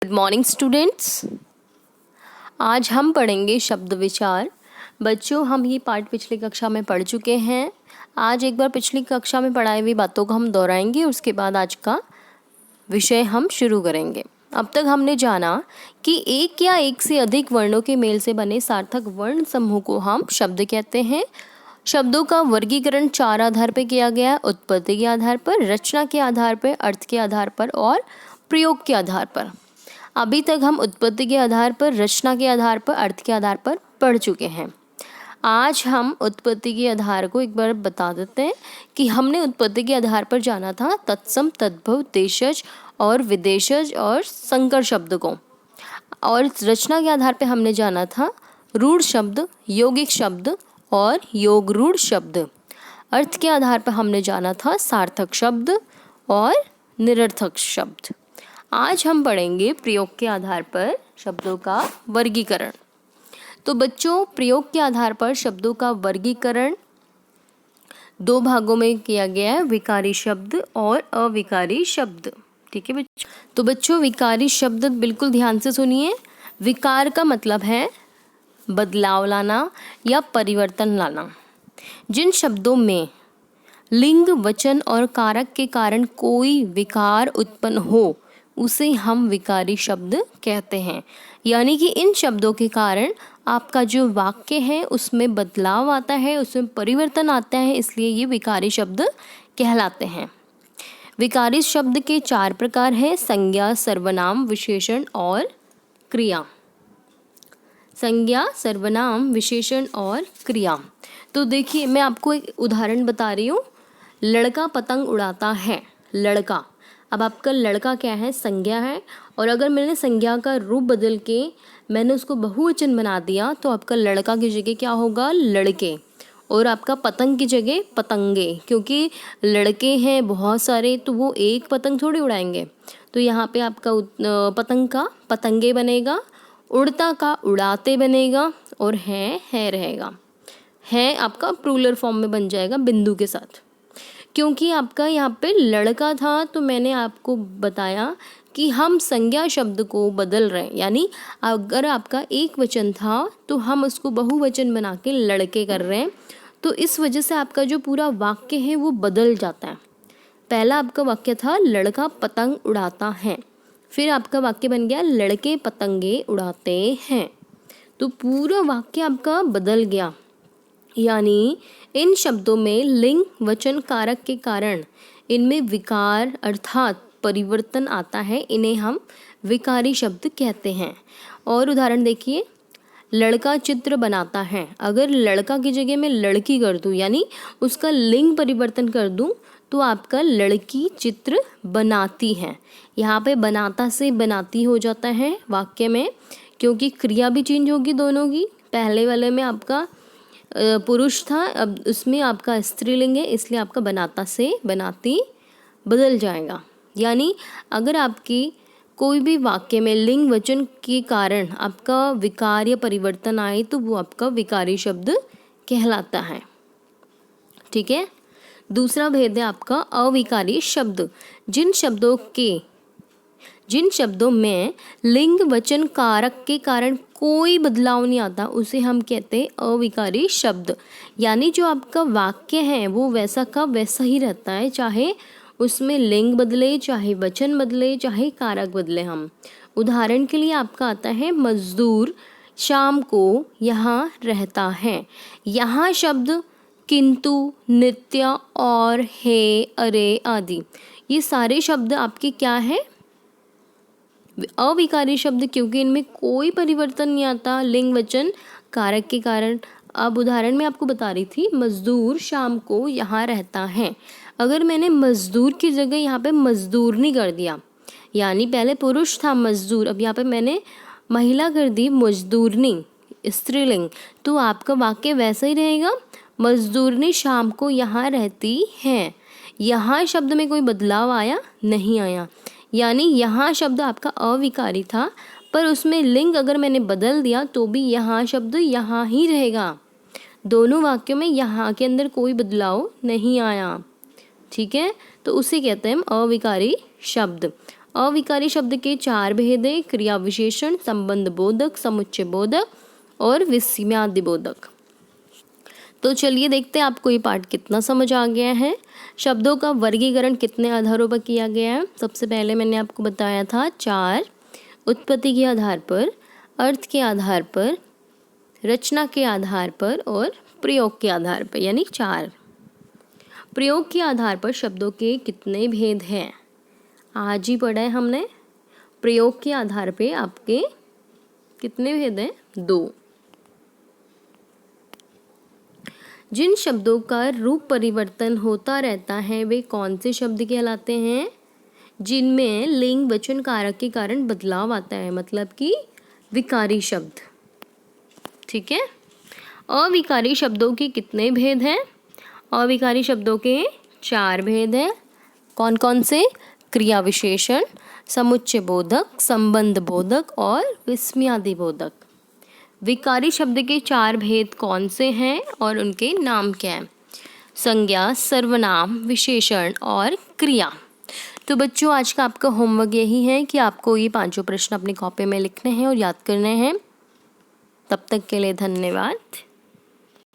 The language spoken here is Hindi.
Good morning students. आज हम पढ़ेंगे शब्द विचार। बच्चों, हम ये पाठ पिछली कक्षा में पढ़ चुके हैं। आज एक बार पिछली कक्षा में पढ़ाई हुई बातों को हम दोहराएंगे, उसके बाद आज का विषय हम शुरू करेंगे। अब तक हमने जाना कि एक या एक से अधिक वर्णों के मेल से बने सार्थक वर्ण समूह को हम शब्द कहते हैं। शब्दों का वर्गीकरण 4 आधार पर किया गया है: उत्पत्ति के आधार पर, रचना के आधार पर, अर्थ के आधार पर और प्रयोग के आधार पर। अभी तक हम उत्पत्ति के आधार पर, रचना के आधार पर, अर्थ के आधार पर पढ़ चुके हैं। आज हम उत्पत्ति के आधार को एक बार बता देते हैं कि हमने उत्पत्ति के आधार पर जाना था तत्सम, तद्भव, देशज और विदेशज और संकर शब्द को। और रचना के आधार पर हमने जाना था रूढ़ शब्द, यौगिक शब्द और योग रूढ़ शब्द। अर्थ के आधार पर हमने जाना था सार्थक शब्द और निरर्थक शब्द। आज हम पढ़ेंगे प्रयोग के आधार पर शब्दों का वर्गीकरण। तो बच्चों, प्रयोग के आधार पर शब्दों का वर्गीकरण 2 भागों में किया गया है: विकारी शब्द और अविकारी शब्द। ठीक है बच्चों। तो बच्चों, विकारी शब्द बिल्कुल ध्यान से सुनिए। विकार का मतलब है बदलाव लाना या परिवर्तन लाना। जिन शब्दों में लिंग, वचन और कारक के कारण कोई विकार उत्पन्न हो उसे हम विकारी शब्द कहते हैं। यानी कि इन शब्दों के कारण आपका जो वाक्य है उसमें बदलाव आता है, उसमें परिवर्तन आता है, इसलिए ये विकारी शब्द कहलाते हैं। विकारी शब्द के 4 प्रकार हैं: संज्ञा, सर्वनाम, विशेषण और क्रिया। संज्ञा, सर्वनाम, विशेषण और क्रिया। तो देखिए, मैं आपको एक उदाहरण बता रही हूँ। लड़का पतंग उड़ाता है। लड़का, अब आपका लड़का क्या है? संज्ञा है। और अगर मैंने संज्ञा का रूप बदल के मैंने उसको बहुवचन बना दिया तो आपका लड़का की जगह क्या होगा? लड़के। और आपका पतंग की जगह पतंगे, क्योंकि लड़के हैं बहुत सारे तो वो एक पतंग थोड़ी उड़ाएंगे। तो यहाँ पे आपका पतंग का पतंगे बनेगा, उड़ता का उड़ाते बनेगा और है रहेगा। है आपका प्लूरल फॉर्म में बन जाएगा बिंदु के साथ। क्योंकि आपका यहाँ पे लड़का था तो मैंने आपको बताया कि हम संज्ञा शब्द को बदल रहे हैं। यानी अगर आपका एक वचन था तो हम उसको बहुवचन बना के लड़के कर रहे हैं। तो इस वजह से आपका जो पूरा वाक्य है वो बदल जाता है। पहला आपका वाक्य था लड़का पतंग उड़ाता है, फिर आपका वाक्य बन गया लड़के पतंगे उड़ाते हैं। तो पूरा वाक्य आपका बदल गया। यानी इन शब्दों में लिंग, वचन, कारक के कारण इनमें विकार अर्थात परिवर्तन आता है। इन्हें हम विकारी शब्द कहते हैं। और उदाहरण देखिए, लड़का चित्र बनाता है। अगर लड़का की जगह मैं लड़की कर दूं, यानी उसका लिंग परिवर्तन कर दूं, तो आपका लड़की चित्र बनाती है। यहाँ पे बनाता से बनाती हो जाता है वाक्य में, क्योंकि क्रिया भी चेंज होगी दोनों की। पहले वाले में आपका पुरुष था, अब उसमें आपका स्त्रीलिंग है, इसलिए आपका बनाता से बनाती बदल जाएगा। यानी अगर आपकी कोई भी वाक्य में लिंग, वचन के कारण आपका विकार या परिवर्तन आए तो वो आपका विकारी शब्द कहलाता है। ठीक है। दूसरा भेद है आपका अविकारी शब्द। जिन शब्दों में लिंग, वचन, कारक के कारण कोई बदलाव नहीं आता उसे हम कहते हैं अविकारी शब्द। यानी जो आपका वाक्य है वो वैसा का वैसा ही रहता है, चाहे उसमें लिंग बदले, चाहे वचन बदले, चाहे कारक बदले। हम उदाहरण के लिए आपका आता है मजदूर शाम को यहाँ रहता है। यहाँ शब्द किंतु, नित्य और है, अरे आदि, ये सारे शब्द आपके क्या है? अविकारी शब्द, क्योंकि इनमें कोई परिवर्तन नहीं आता लिंग, वचन, कारक के कारण। अब उदाहरण में आपको बता रही थी मजदूर शाम को यहाँ रहता है। अगर मैंने मजदूर की जगह यहाँ पे मजदूरनी कर दिया, यानी पहले पुरुष था मजदूर, अब यहाँ पे मैंने महिला कर दी मजदूरनी, स्त्रीलिंग, तो आपका वाक्य वैसा ही रहेगा। मजदूरनी शाम को यहाँ रहती है। यहाँ शब्द में कोई बदलाव आया नहीं आया। यानी यहाँ शब्द आपका अविकारी था, पर उसमें लिंग अगर मैंने बदल दिया तो भी यहाँ शब्द यहाँ ही रहेगा। दोनों वाक्यों में यहाँ के अंदर कोई बदलाव नहीं आया। ठीक है, तो उसे कहते हैं हम अविकारी शब्द। अविकारी शब्द के 4 भेद हैं, क्रिया विशेषण, संबंध बोधक, समुच्चय बोधक और विस्मयादि बोधक। तो चलिए देखते हैं आपको ये पाठ कितना समझ आ गया है। शब्दों का वर्गीकरण कितने आधारों पर किया गया है। सबसे पहले मैंने आपको बताया था 4, उत्पत्ति के आधार पर, अर्थ के आधार पर, रचना के आधार पर और प्रयोग के आधार पर, यानी 4। प्रयोग के आधार पर शब्दों के कितने भेद हैं, आज ही पढ़ा है हमने। प्रयोग के आधार पे आपके कितने भेद हैं, 2। जिन शब्दों का रूप परिवर्तन होता रहता है वे कौन से शब्द कहलाते हैं, जिनमें लिंग वचन कारक के कारण बदलाव आता है, मतलब कि विकारी शब्द। ठीक है। अविकारी शब्दों के कितने भेद हैं, अविकारी शब्दों के 4 भेद हैं। कौन कौन से, क्रिया विशेषण, समुच्चय बोधक, संबंध बोधक और विस्मयादि बोधक। विकारी शब्द के 4 भेद कौन से हैं और उनके नाम क्या हैं, संज्ञा, सर्वनाम, विशेषण और क्रिया। तो बच्चों आज का आपका होमवर्क यही है कि आपको ये 5 प्रश्न अपनी कॉपी में लिखने हैं और याद करने हैं। तब तक के लिए धन्यवाद।